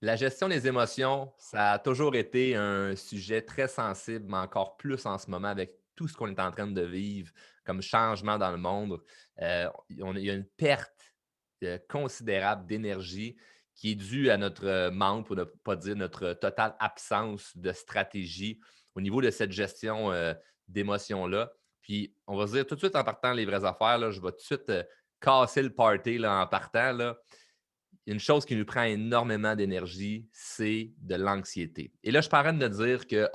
La gestion des émotions, ça a toujours été un sujet très sensible, mais encore plus en ce moment avec tout ce qu'on est en train de vivre comme changement dans le monde. Il y a une perte considérable d'énergie qui est due à notre manque, pour ne pas dire notre totale absence de stratégie au niveau de cette gestion d'émotions-là. Puis, on va se dire tout de suite en partant les vraies affaires, là, je vais tout de suite casser le party là, en partant. Là. Une chose qui nous prend énormément d'énergie, c'est de l'anxiété. Et là, je suis de dire que,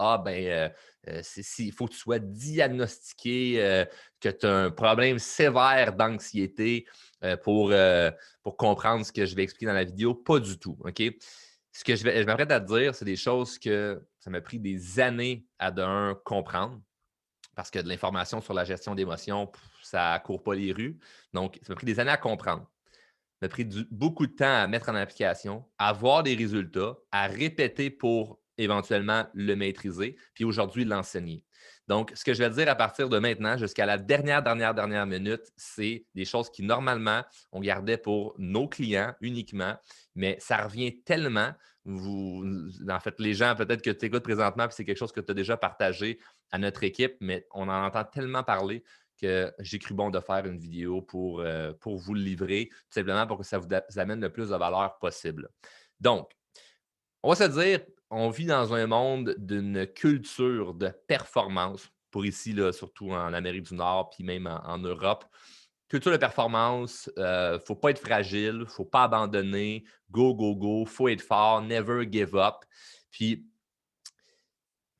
il faut que tu sois diagnostiqué, que tu as un problème sévère d'anxiété pour comprendre ce que je vais expliquer dans la vidéo. Pas du tout, OK? Ce que je m'apprête à te dire, c'est des choses que ça m'a pris des années à comprendre parce que de l'information sur la gestion d'émotions, ça ne court pas les rues. Donc, ça m'a pris des années à comprendre m'a pris beaucoup de temps à mettre en application, à voir des résultats, à répéter pour éventuellement le maîtriser, puis aujourd'hui l'enseigner. Donc, ce que je vais te dire à partir de maintenant jusqu'à la dernière minute, c'est des choses qui, normalement, on gardait pour nos clients uniquement, mais ça revient tellement. En fait, les gens, peut-être que tu écoutes présentement, puis c'est quelque chose que tu as déjà partagé à notre équipe, mais on en entend tellement parler que j'ai cru bon de faire une vidéo pour vous le livrer, tout simplement pour que ça vous amène le plus de valeur possible. Donc, on va se dire, on vit dans un monde d'une culture de performance, pour ici, là, surtout en Amérique du Nord, puis même en Europe. Culture de performance, il ne faut pas être fragile, il ne faut pas abandonner, go, go, go, il faut être fort, never give up. Puis,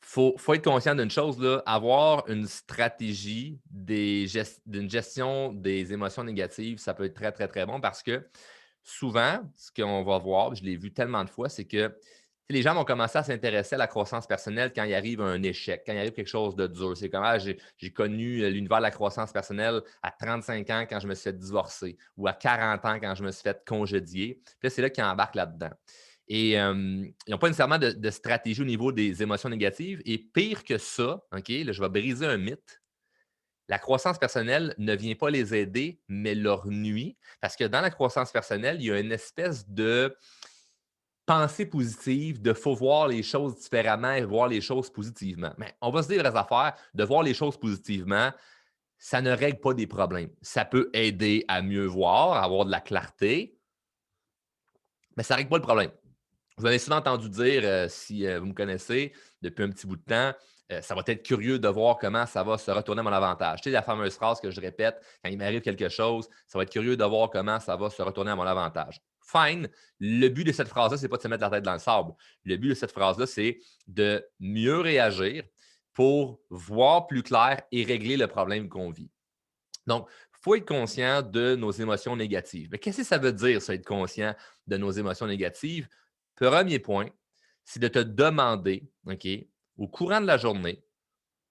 faut être conscient d'une chose, là, avoir une stratégie d'une gestion des émotions négatives, ça peut être très, très, très bon parce que souvent, ce qu'on va voir, je l'ai vu tellement de fois, c'est que les gens vont commencer à s'intéresser à la croissance personnelle quand il arrive un échec, quand il arrive quelque chose de dur. C'est comme j'ai connu l'univers de la croissance personnelle à 35 ans quand je me suis fait divorcer ou à 40 ans quand je me suis fait congédier. Puis là, c'est là qu'ils embarquent là-dedans. Et ils n'ont pas nécessairement de stratégie au niveau des émotions négatives. Et pire que ça, OK, là, je vais briser un mythe. La croissance personnelle ne vient pas les aider, mais leur nuit. Parce que dans la croissance personnelle, il y a une espèce de pensée positive, de faut voir les choses différemment et voir les choses positivement. Mais on va se dire les affaires, de voir les choses positivement, ça ne règle pas des problèmes. Ça peut aider à mieux voir, à avoir de la clarté, mais ça ne règle pas le problème. Vous avez souvent entendu dire, si vous me connaissez depuis un petit bout de temps, ça va être curieux de voir comment ça va se retourner à mon avantage. Tu sais, la fameuse phrase que je répète quand il m'arrive quelque chose, ça va être curieux de voir comment ça va se retourner à mon avantage. Fine. Le but de cette phrase-là, ce n'est pas de se mettre la tête dans le sable. Le but de cette phrase-là, c'est de mieux réagir pour voir plus clair et régler le problème qu'on vit. Donc, il faut être conscient de nos émotions négatives. Mais qu'est-ce que ça veut dire, ça, être conscient de nos émotions négatives? Premier point, c'est de te demander, OK, au courant de la journée,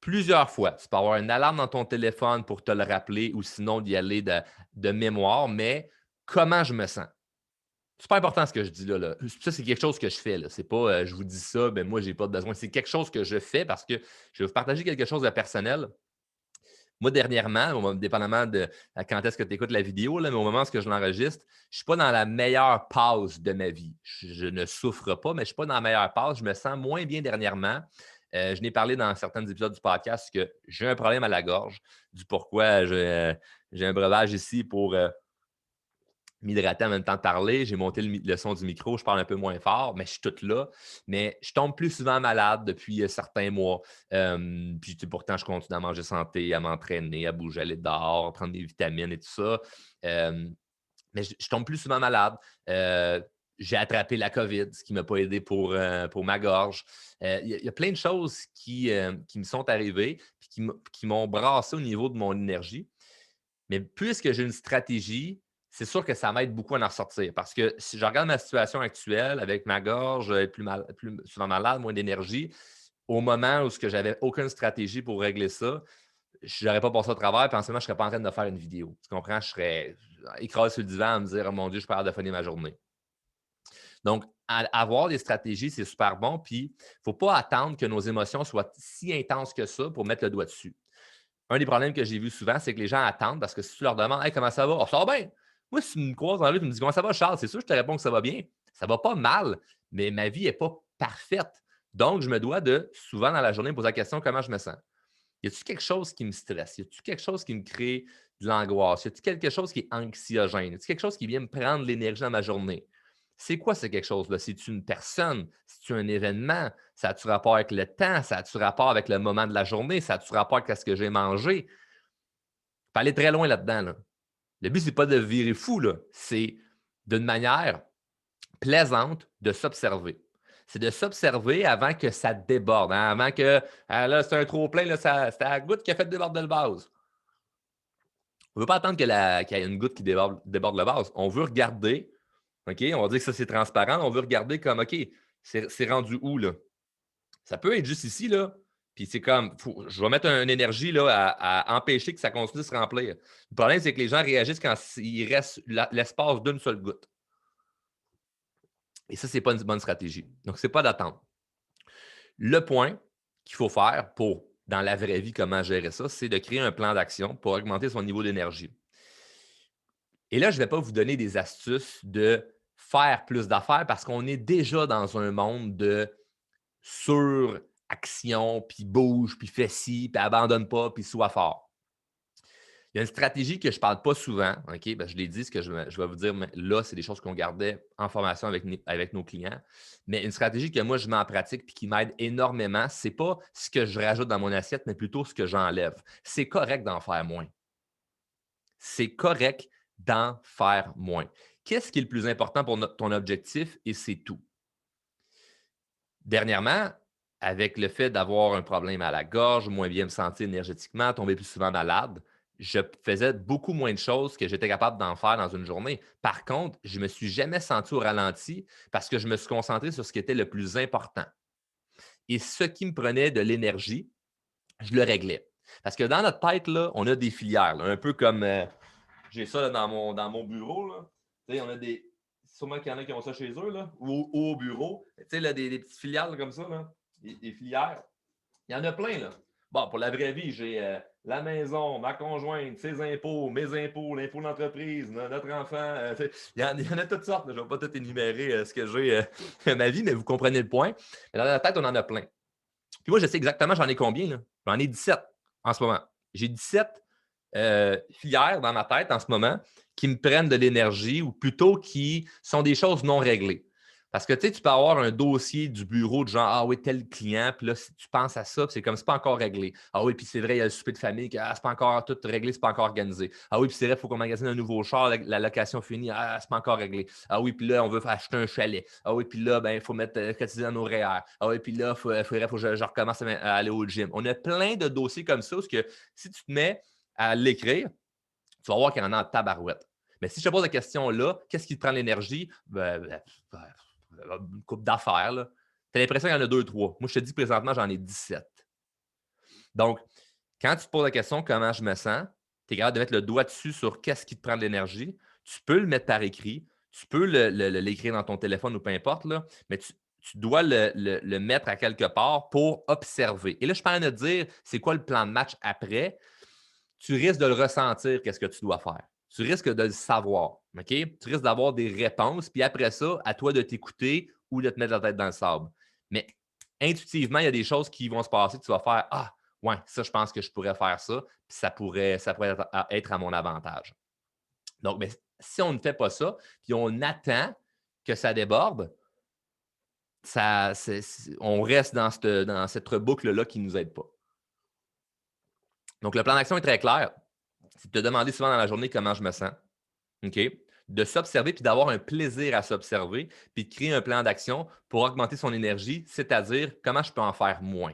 plusieurs fois, tu peux avoir une alarme dans ton téléphone pour te le rappeler ou sinon d'y aller de mémoire, mais comment je me sens? C'est pas important ce que je dis là. Ça, c'est quelque chose que je fais. C'est pas je vous dis ça, ben moi, j'ai pas besoin. C'est quelque chose que je fais parce que je vais vous partager quelque chose de personnel. Moi, dernièrement, dépendamment de quand est-ce que tu écoutes la vidéo, là, mais au moment où je l'enregistre, je ne suis pas dans la meilleure passe de ma vie. Je ne souffre pas, mais je ne suis pas dans la meilleure passe. Je me sens moins bien dernièrement. Je n'ai parlé dans certains épisodes du podcast que j'ai un problème à la gorge, du pourquoi j'ai un breuvage ici pour m'hydrater en même temps de parler. J'ai monté le son du micro, je parle un peu moins fort, mais je suis tout là. Mais je tombe plus souvent malade depuis certains mois. Puis pourtant, je continue à manger santé, à m'entraîner, à bouger, à aller dehors, à prendre des vitamines et tout ça. Euh, mais je tombe plus souvent malade. Euh, j'ai attrapé la COVID, ce qui ne m'a pas aidé pour ma gorge. Il y a plein de choses qui me sont arrivées et qui m'ont brassé au niveau de mon énergie. Mais puisque j'ai une stratégie, c'est sûr que ça m'aide beaucoup à en ressortir. Parce que si je regarde ma situation actuelle avec ma gorge, être plus souvent malade, moins d'énergie, au moment où je n'avais aucune stratégie pour régler ça, je n'aurais pas passé au travers, puis en ce moment, je ne serais pas en train de faire une vidéo. Tu comprends? Je serais écrasé sur le divan à me dire, oh mon Dieu, je peux de finir ma journée. Donc, avoir des stratégies, c'est super bon. Puis, il ne faut pas attendre que nos émotions soient si intenses que ça pour mettre le doigt dessus. Un des problèmes que j'ai vu souvent, c'est que les gens attendent parce que si tu leur demandes hey, comment ça va? Oh, ça va bien. Moi, si tu me croises dans la rue, tu me dis comment ça va, Charles? C'est sûr, je te réponds que ça va bien. Ça va pas mal, mais ma vie n'est pas parfaite. Donc, je me dois de, souvent dans la journée, me poser la question comment je me sens. Y a-t-il quelque chose qui me stresse? Y a-t-il quelque chose qui me crée de l'angoisse? Y a-t-il quelque chose qui est anxiogène? Y a-t-il quelque chose qui vient me prendre l'énergie dans ma journée? C'est quoi ce quelque chose-là? C'est-tu une personne? C'est-tu un événement? Ça a-tu rapport avec le temps? Ça a-tu rapport avec le moment de la journée? Ça a-tu rapport avec ce que j'ai mangé? Faut aller très loin là-dedans, là. Le but, c'est pas de virer fou, là. C'est d'une manière plaisante de s'observer. C'est de s'observer avant que ça déborde, hein, avant que ah là, c'est un trop plein, là, c'est la goutte qui a fait déborder le vase. On ne veut pas attendre qu'il y ait une goutte qui déborde le vase. On veut regarder, OK? On va dire que ça, c'est transparent. On veut regarder comme, OK, c'est rendu où, là? Ça peut être juste ici, là. Puis c'est comme, je vais mettre une énergie là, à empêcher que ça continue de se remplir. Le problème, c'est que les gens réagissent quand il reste l'espace d'une seule goutte. Et ça, ce n'est pas une bonne stratégie. Donc, ce n'est pas d'attendre. Le point qu'il faut faire pour, dans la vraie vie, comment gérer ça, c'est de créer un plan d'action pour augmenter son niveau d'énergie. Et là, je ne vais pas vous donner des astuces de faire plus d'affaires parce qu'on est déjà dans un monde de suraction, puis bouge, puis fais ci, puis abandonne pas, puis sois fort. Il y a une stratégie que je ne parle pas souvent, OK? Ben, je l'ai dit, ce que je vais vous dire là, c'est des choses qu'on gardait en formation avec nos clients. Mais une stratégie que moi, je mets en pratique et qui m'aide énormément, ce n'est pas ce que je rajoute dans mon assiette, mais plutôt ce que j'enlève. C'est correct d'en faire moins. C'est correct d'en faire moins. Qu'est-ce qui est le plus important pour ton objectif? Et c'est tout. Dernièrement, avec le fait d'avoir un problème à la gorge, moins bien me sentir énergétiquement, tomber plus souvent malade, je faisais beaucoup moins de choses que j'étais capable d'en faire dans une journée. Par contre, je ne me suis jamais senti au ralenti parce que je me suis concentré sur ce qui était le plus important. Et ce qui me prenait de l'énergie, je le réglais. Parce que dans notre tête, là, on a des filières, là, un peu comme j'ai ça là, dans mon bureau. Là. On a des. Sûrement qu'il y en a qui ont ça chez eux, là, ou au bureau. Tu sais, des petites filiales là, comme ça, là, des filières. Il y en a plein, là. Bon, pour la vraie vie, j'ai la maison, ma conjointe, ses impôts, mes impôts, l'impôt d'entreprise, notre enfant. Il y en a toutes sortes. Là. Je ne vais pas tout énumérer ce que j'ai ma vie, mais vous comprenez le point. Mais dans la tête, on en a plein. Puis moi, je sais exactement, j'en ai combien. Là? J'en ai 17 en ce moment. J'ai 17 filières dans ma tête en ce moment qui me prennent de l'énergie ou plutôt qui sont des choses non réglées. Parce que tu peux avoir un dossier du bureau de genre, ah oui, tel client, puis là, si tu penses à ça, c'est comme c'est pas encore réglé. Ah oui, puis c'est vrai, il y a le souper de famille, que c'est pas encore tout réglé, c'est pas encore organisé. Ah oui, puis c'est vrai, il faut qu'on magasine un nouveau char, la location finie, c'est pas encore réglé. Ah oui, puis là, on veut acheter un chalet. Ah oui, puis là, il faut mettre cotiser dans nos REER. Ah oui, puis là, il faut que je recommence à aller au gym. On a plein de dossiers comme ça, parce que si tu te mets à l'écrire, tu vas voir qu'il y en a en tabarouette. Mais si je te pose la question là, qu'est-ce qui te prend l'énergie? Une couple d'affaires. Tu as l'impression qu'il y en a deux, trois. Moi, je te dis présentement, j'en ai 17. Donc, quand tu te poses la question comment je me sens, tu es capable de mettre le doigt dessus sur qu'est-ce qui te prend de l'énergie. Tu peux le mettre par écrit. Tu peux l'écrire dans ton téléphone ou peu importe, là, mais tu dois le mettre à quelque part pour observer. Et là, je parle de dire c'est quoi le plan de match après. Tu risques de le ressentir, qu'est-ce que tu dois faire. Tu risques de le savoir. OK? Tu risques d'avoir des réponses, puis après ça, à toi de t'écouter ou de te mettre la tête dans le sable. Mais intuitivement, il y a des choses qui vont se passer. Tu vas faire ah, ouais, ça, je pense que je pourrais faire ça, puis ça pourrait être à mon avantage. Donc, mais si on ne fait pas ça, puis on attend que ça déborde, on reste dans cette boucle-là qui ne nous aide pas. Donc, le plan d'action est très clair. C'est de te demander souvent dans la journée comment je me sens. OK? De s'observer puis d'avoir un plaisir à s'observer, puis de créer un plan d'action pour augmenter son énergie, c'est-à-dire comment je peux en faire moins.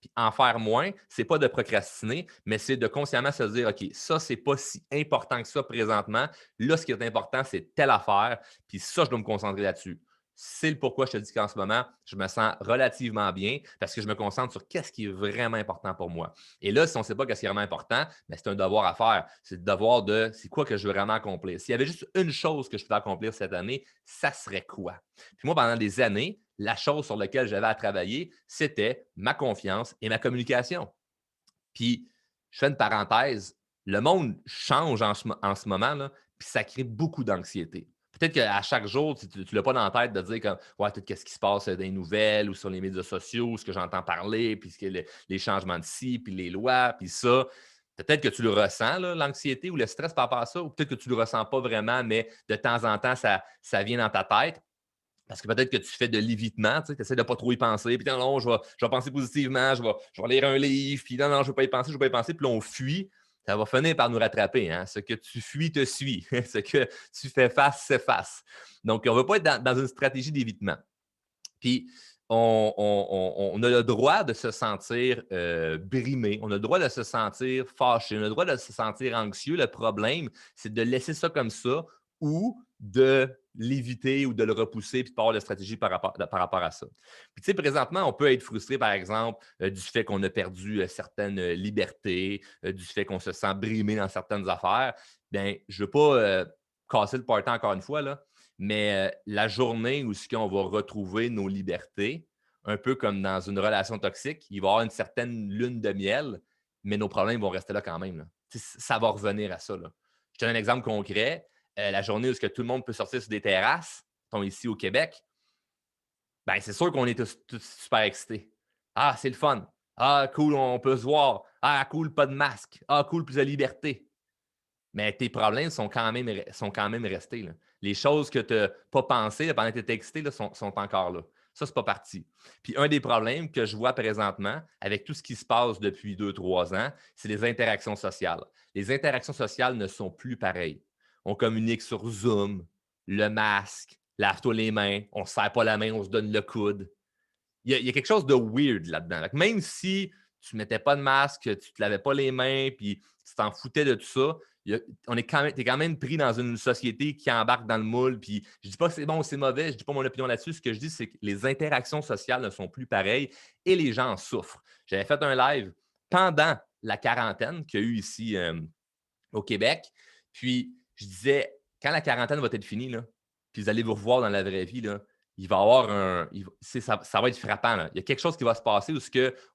Puis en faire moins, ce n'est pas de procrastiner, mais c'est de consciemment se dire OK, ça, ce n'est pas si important que ça présentement. Là, ce qui est important, c'est telle affaire, puis ça, je dois me concentrer là-dessus. C'est le pourquoi je te dis qu'en ce moment, je me sens relativement bien parce que je me concentre sur qu'est-ce qui est vraiment important pour moi. Et là, si on ne sait pas qu'est-ce qui est vraiment important, ben, c'est un devoir à faire. C'est le devoir de c'est quoi que je veux vraiment accomplir. S'il y avait juste une chose que je pouvais accomplir cette année, ça serait quoi? Puis moi, pendant des années, la chose sur laquelle j'avais à travailler, c'était ma confiance et ma communication. Puis, je fais une parenthèse, le monde change en ce moment, là, puis ça crée beaucoup d'anxiété. Peut-être qu'à chaque jour, tu ne l'as pas dans la tête de dire comme ouais, tout ce qui se passe dans les nouvelles ou sur les médias sociaux, ce que j'entends parler, puis les changements de ci, puis les lois, puis ça. Peut-être que tu le ressens, là, l'anxiété ou le stress par rapport à ça, ou peut-être que tu ne le ressens pas vraiment, mais de temps en temps, ça vient dans ta tête. Parce que peut-être que tu fais de l'évitement, tu essaies de ne pas trop y penser, puis non, non, je vais penser positivement, je vais lire un livre, puis non, non, je ne vais pas y penser, je ne vais pas y penser, puis là, on fuit. Ça va finir par nous rattraper. Hein? Ce que tu fuis te suit. Ce que tu fais face s'efface. Donc, on ne veut pas être dans une stratégie d'évitement. Puis, on a le droit de se sentir brimé, on a le droit de se sentir fâché, on a le droit de se sentir anxieux. Le problème, c'est de laisser ça comme ça ou de l'éviter ou de le repousser puis de pas avoir de stratégie par rapport à ça. Puis, tu sais, présentement, on peut être frustré, par exemple, du fait qu'on a perdu certaines libertés, du fait qu'on se sent brimé dans certaines affaires. Bien, je ne veux pas casser le party encore une fois, là, mais la journée où on va retrouver nos libertés, un peu comme dans une relation toxique, il va y avoir une certaine lune de miel, mais nos problèmes vont rester là quand même. Là. Ça va revenir à ça. Là. Je te donne un exemple concret. La journée où tout le monde peut sortir sur des terrasses, ici au Québec, ben, c'est sûr qu'on est tous super excités. Ah, c'est le fun. Ah, cool, on peut se voir. Ah, cool, pas de masque. Ah, cool, plus de liberté. Mais tes problèmes sont quand même restés. Là. Les choses que tu n'as pas pensées pendant que tu étais excité là, sont encore là. Ça, c'est pas parti. Puis un des problèmes que je vois présentement, avec tout ce qui se passe depuis 2, 3 ans, c'est les interactions sociales. Les interactions sociales ne sont plus pareilles. On communique sur Zoom, le masque, lave-toi les mains, on ne se serre pas la main, on se donne le coude. Il y a quelque chose de weird là-dedans. Donc, même si tu ne mettais pas de masque, tu ne te lavais pas les mains, puis tu t'en foutais de tout ça, tu es quand même pris dans une société qui embarque dans le moule. Puis je ne dis pas que c'est bon ou c'est mauvais, je ne dis pas mon opinion là-dessus. Ce que je dis, c'est que les interactions sociales ne sont plus pareilles et les gens en souffrent. J'avais fait un live pendant la quarantaine qu'il y a eu ici au Québec. Puis je disais, quand la quarantaine va être finie, là, puis vous allez vous revoir dans la vraie vie, là, il va y avoir ça va être frappant. Là. Il y a quelque chose qui va se passer où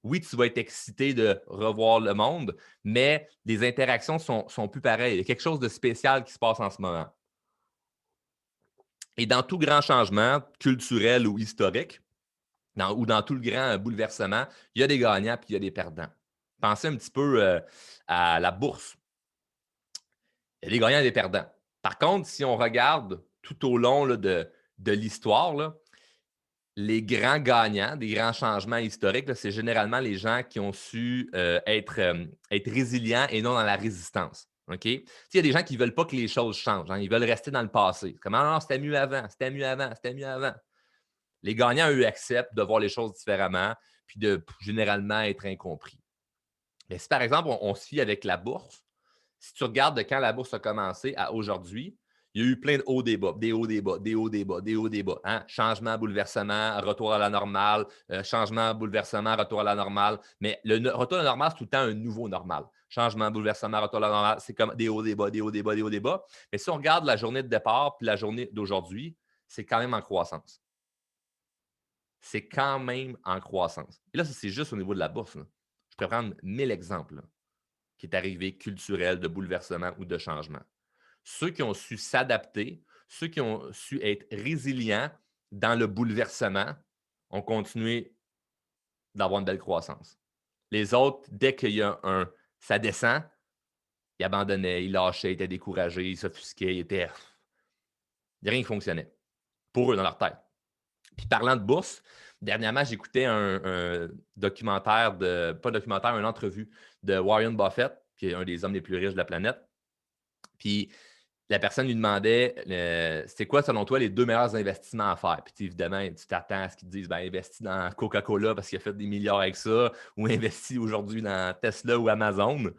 oui, tu vas être excité de revoir le monde, mais les interactions sont plus pareilles. Il y a quelque chose de spécial qui se passe en ce moment. Et dans tout grand changement culturel ou historique, ou dans tout le grand bouleversement, il y a des gagnants puis il y a des perdants. Pensez un petit peu à la bourse. Il y a des gagnants et des perdants. Par contre, si on regarde tout au long là, de l'histoire, là, les grands gagnants des grands changements historiques, là, c'est généralement les gens qui ont su être résilients et non dans la résistance. OK? Il y a des gens qui ne veulent pas que les choses changent. Hein, ils veulent rester dans le passé. Comme non, c'était mieux avant, c'était mieux avant, c'était mieux avant. Les gagnants, eux, acceptent de voir les choses différemment puis de généralement être incompris. Mais si, par exemple, on se fie avec la bourse, si tu regardes de quand la bourse a commencé à aujourd'hui, il y a eu plein de hauts débats, des hauts débats, des hauts débats, des hauts débats. Hein? Changement, bouleversement, retour à la normale, changement, bouleversement, retour à la normale. Mais retour à la normale, c'est tout le temps un nouveau normal. Changement, bouleversement, retour à la normale, c'est comme des hauts débats, des hauts débats, des hauts débats. Mais si on regarde la journée de départ puis la journée d'aujourd'hui, c'est quand même en croissance. C'est quand même en croissance. Et là, ça, c'est juste au niveau de la bourse. Là. Je peux prendre 1000 exemples là, qui est arrivé culturel, de bouleversement ou de changement. Ceux qui ont su s'adapter, ceux qui ont su être résilients dans le bouleversement ont continué d'avoir une belle croissance. Les autres, dès qu'il y a ça descend, ils abandonnaient, ils lâchaient, ils étaient découragés, ils s'offusquaient, il n'y a rien qui fonctionnait pour eux dans leur tête. Puis parlant de bourse, dernièrement, j'écoutais un documentaire pas documentaire, une entrevue de Warren Buffett, qui est un des hommes les plus riches de la planète. Puis la personne lui demandait c'est quoi, selon toi, les 2 meilleurs investissements à faire? Puis évidemment, tu t'attends à ce qu'ils te disent investis dans Coca-Cola parce qu'il a fait des milliards avec ça, ou investis aujourd'hui dans Tesla ou Amazon.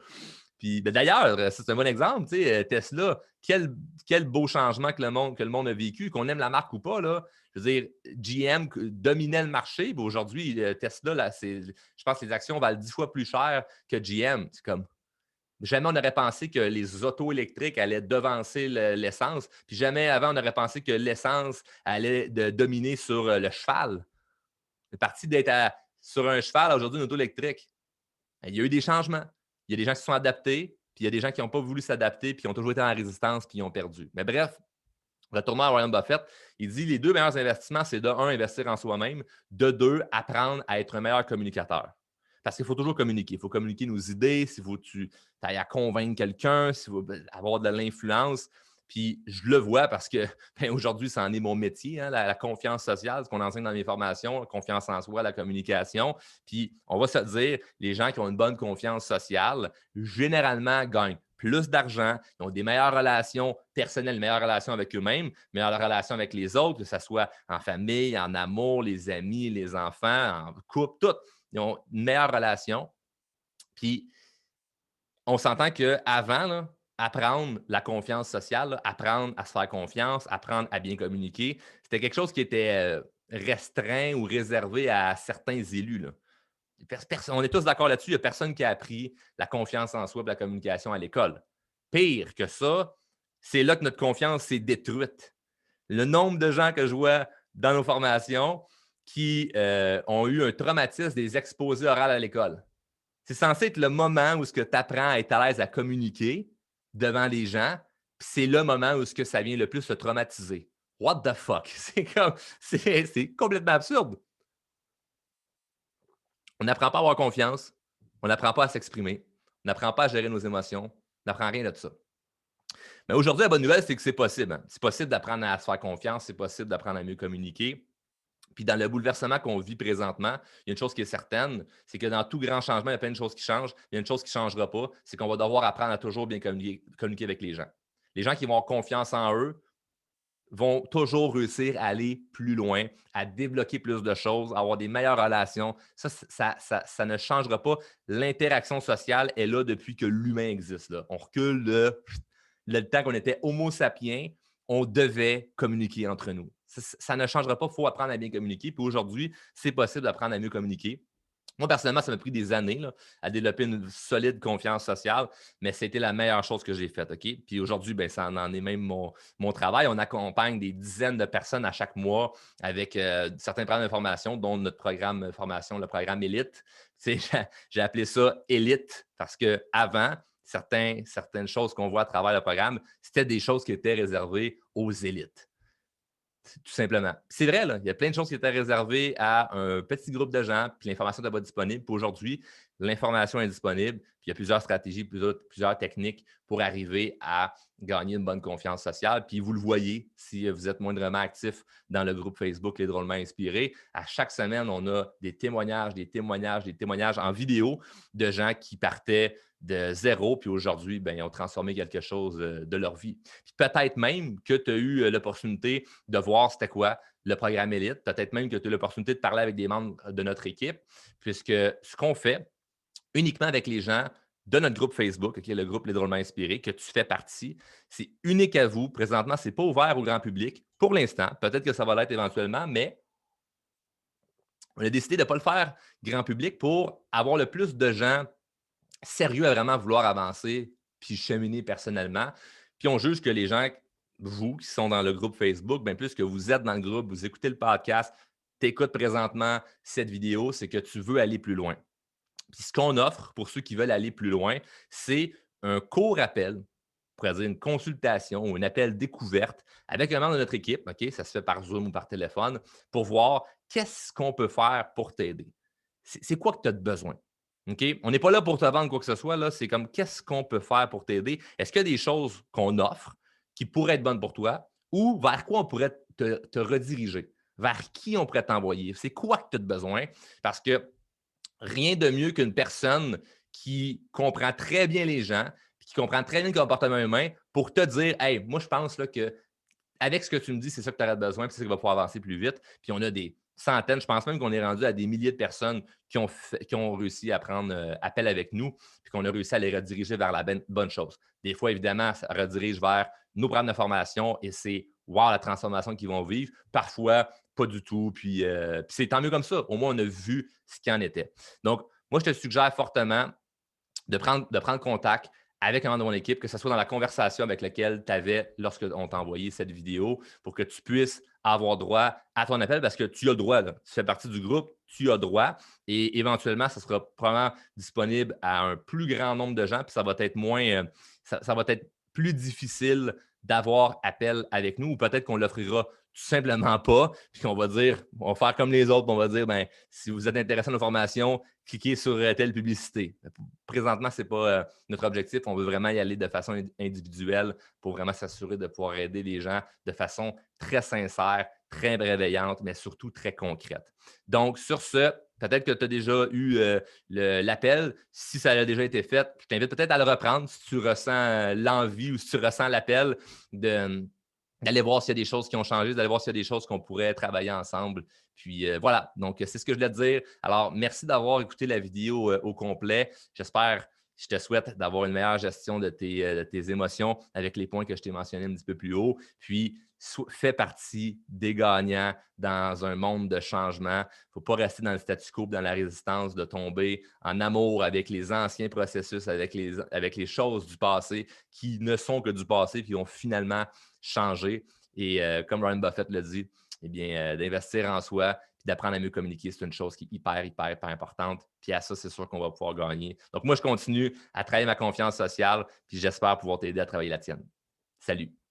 Puis d'ailleurs, c'est un bon exemple, Tesla, quel beau changement que le monde a vécu, qu'on aime la marque ou pas. Là, je veux dire, GM dominait le marché, puis aujourd'hui, Tesla, là, je pense que les actions valent 10 fois plus cher que GM. C'est comme jamais on aurait pensé que les autos électriques allaient devancer l'essence. Puis jamais avant, on aurait pensé que l'essence allait dominer sur le cheval. C'est parti d'être sur un cheval à aujourd'hui une auto électrique. Il y a eu des changements. Il y a des gens qui se sont adaptés, puis il y a des gens qui n'ont pas voulu s'adapter, puis qui ont toujours été en résistance, puis ils ont perdu. Mais bref, Retournons à Warren Buffett, il dit les deux meilleurs investissements, c'est de un, investir en soi-même, de deux, apprendre à être un meilleur communicateur. Parce qu'il faut toujours communiquer. Il faut communiquer nos idées, s'il faut que tu ailles à convaincre quelqu'un, s'il faut avoir de l'influence. Puis je le vois parce que aujourd'hui, ça en est mon métier, hein, la confiance sociale, ce qu'on enseigne dans mes formations, la confiance en soi, la communication. Puis on va se dire, les gens qui ont une bonne confiance sociale, généralement gagnent plus d'argent, ils ont des meilleures relations personnelles, meilleures relations avec eux-mêmes, meilleures relations avec les autres, que ce soit en famille, en amour, les amis, les enfants, en couple, tout. Ils ont une meilleure relation. Puis, on s'entend qu'avant, là, apprendre la confiance sociale, là, apprendre à se faire confiance, apprendre à bien communiquer, c'était quelque chose qui était restreint ou réservé à certains élus. Là. On est tous d'accord là-dessus. Il n'y a personne qui a appris la confiance en soi et la communication à l'école. Pire que ça, c'est là que notre confiance s'est détruite. Le nombre de gens que je vois dans nos formations qui ont eu un traumatisme des exposés oraux à l'école. C'est censé être le moment où tu apprends à être à l'aise à communiquer devant les gens, puis c'est le moment où ça vient le plus se traumatiser. What the fuck? C'est complètement absurde. On n'apprend pas à avoir confiance, on n'apprend pas à s'exprimer, on n'apprend pas à gérer nos émotions, on n'apprend rien de ça. Mais aujourd'hui, la bonne nouvelle, c'est que c'est possible. Hein. C'est possible d'apprendre à se faire confiance, c'est possible d'apprendre à mieux communiquer. Puis dans le bouleversement qu'on vit présentement, il y a une chose qui est certaine, c'est que dans tout grand changement, il y a plein de choses qui changent. Il y a une chose qui ne changera pas, c'est qu'on va devoir apprendre à toujours bien communiquer avec les gens. Les gens qui vont avoir confiance en eux vont toujours réussir à aller plus loin, à débloquer plus de choses, à avoir des meilleures relations. Ça ne changera pas. L'interaction sociale est là depuis que l'humain existe. Là. On recule le temps qu'on était homo sapiens, on devait communiquer entre nous. Ça ne changera pas, il faut apprendre à bien communiquer. Puis aujourd'hui, c'est possible d'apprendre à mieux communiquer. Moi, personnellement, ça m'a pris des années là, à développer une solide confiance sociale, mais c'était la meilleure chose que j'ai faite. OK? Puis aujourd'hui, ben, ça en est même mon travail. On accompagne des dizaines de personnes à chaque mois avec certains programmes de formation, dont notre programme de formation, le programme Élite. J'ai appelé ça Élite parce qu'avant, certaines choses qu'on voit à travers le programme, c'était des choses qui étaient réservées aux élites. Tout simplement. C'est vrai, là, il y a plein de choses qui étaient réservées à un petit groupe de gens, puis l'information n'était pas disponible. Puis aujourd'hui, l'information est disponible, puis il y a plusieurs stratégies, plusieurs techniques pour arriver à gagner une bonne confiance sociale. Puis vous le voyez, si vous êtes moindrement actif dans le groupe Facebook Les Drôlement Inspirés, à chaque semaine, on a des témoignages en vidéo de gens qui partaient de zéro, puis aujourd'hui, ben, ils ont transformé quelque chose de leur vie. Puis peut-être même que tu as eu l'opportunité de voir c'était quoi le programme Élite. Peut-être même que tu as eu l'opportunité de parler avec des membres de notre équipe, puisque ce qu'on fait uniquement avec les gens de notre groupe Facebook, okay, le groupe Les Drôlement Inspirés, que tu fais partie, c'est unique à vous. Présentement, ce n'est pas ouvert au grand public pour l'instant. Peut-être que ça va l'être éventuellement, mais on a décidé de ne pas le faire grand public pour avoir le plus de gens sérieux à vraiment vouloir avancer puis cheminer personnellement. Puis on juge que les gens, vous qui sont dans le groupe Facebook, bien plus que vous êtes dans le groupe, vous écoutez le podcast, tu écoutes présentement cette vidéo, c'est que tu veux aller plus loin. Puis ce qu'on offre pour ceux qui veulent aller plus loin, c'est un court appel, on pourrait dire une consultation ou un appel découverte avec un membre de notre équipe, OK? Ça se fait par Zoom ou par téléphone, pour voir qu'est-ce qu'on peut faire pour t'aider. C'est quoi que tu as besoin? OK? On n'est pas là pour te vendre quoi que ce soit. Là. C'est comme qu'est-ce qu'on peut faire pour t'aider? Est-ce qu'il y a des choses qu'on offre qui pourraient être bonnes pour toi ou vers quoi on pourrait te rediriger? Vers qui on pourrait t'envoyer? C'est quoi que tu as besoin? Parce que rien de mieux qu'une personne qui comprend très bien les gens, qui comprend très bien le comportement humain pour te dire hey, moi, je pense là, que avec ce que tu me dis, c'est ça que tu aurais besoin, puis c'est ça qui va pouvoir avancer plus vite. Puis on a des centaines, je pense même qu'on est rendu à des milliers de personnes qui ont réussi à prendre appel avec nous, puis qu'on a réussi à les rediriger vers la bonne chose. Des fois, évidemment, ça redirige vers nos programmes de formation et c'est wow, la transformation qu'ils vont vivre. Parfois, pas du tout. Puis c'est tant mieux comme ça. Au moins, on a vu ce qu'il en était. Donc, moi, je te suggère fortement de prendre contact avec un membre de mon équipe, que ce soit dans la conversation avec laquelle tu avais lorsqu'on t'a envoyé cette vidéo, pour que tu puisses avoir droit à ton appel parce que tu as le droit. Là. Tu fais partie du groupe, tu as droit. Et éventuellement, ça sera probablement disponible à un plus grand nombre de gens, puis ça va être moins, ça va être plus difficile d'avoir appel avec nous ou peut-être qu'on ne l'offrira tout simplement pas, puis qu'on va dire, on va faire comme les autres, puis on va dire, ben, si vous êtes intéressé à nos formations, cliquez sur telle publicité. Présentement, ce n'est pas notre objectif. On veut vraiment y aller de façon individuelle pour vraiment s'assurer de pouvoir aider les gens de façon très sincère, très bienveillante, mais surtout très concrète. Donc, sur ce, peut-être que tu as déjà eu l'appel. Si ça a déjà été fait, je t'invite peut-être à le reprendre si tu ressens l'envie ou si tu ressens l'appel de d'aller voir s'il y a des choses qui ont changé, d'aller voir s'il y a des choses qu'on pourrait travailler ensemble. Puis voilà, donc c'est ce que je voulais te dire. Alors, merci d'avoir écouté la vidéo au complet. J'espère, je te souhaite d'avoir une meilleure gestion de tes émotions avec les points que je t'ai mentionnés un petit peu plus haut. Puis, fais partie des gagnants dans un monde de changement. Il ne faut pas rester dans le statu quo, dans la résistance, de tomber en amour avec les anciens processus, avec les choses du passé qui ne sont que du passé, puis qui ont finalement changé. Et comme Warren Buffett l'a dit, eh bien, d'investir en soi puis d'apprendre à mieux communiquer, c'est une chose qui est hyper, hyper, hyper importante. Puis à ça, c'est sûr qu'on va pouvoir gagner. Donc, moi, je continue à travailler ma confiance sociale, puis j'espère pouvoir t'aider à travailler la tienne. Salut!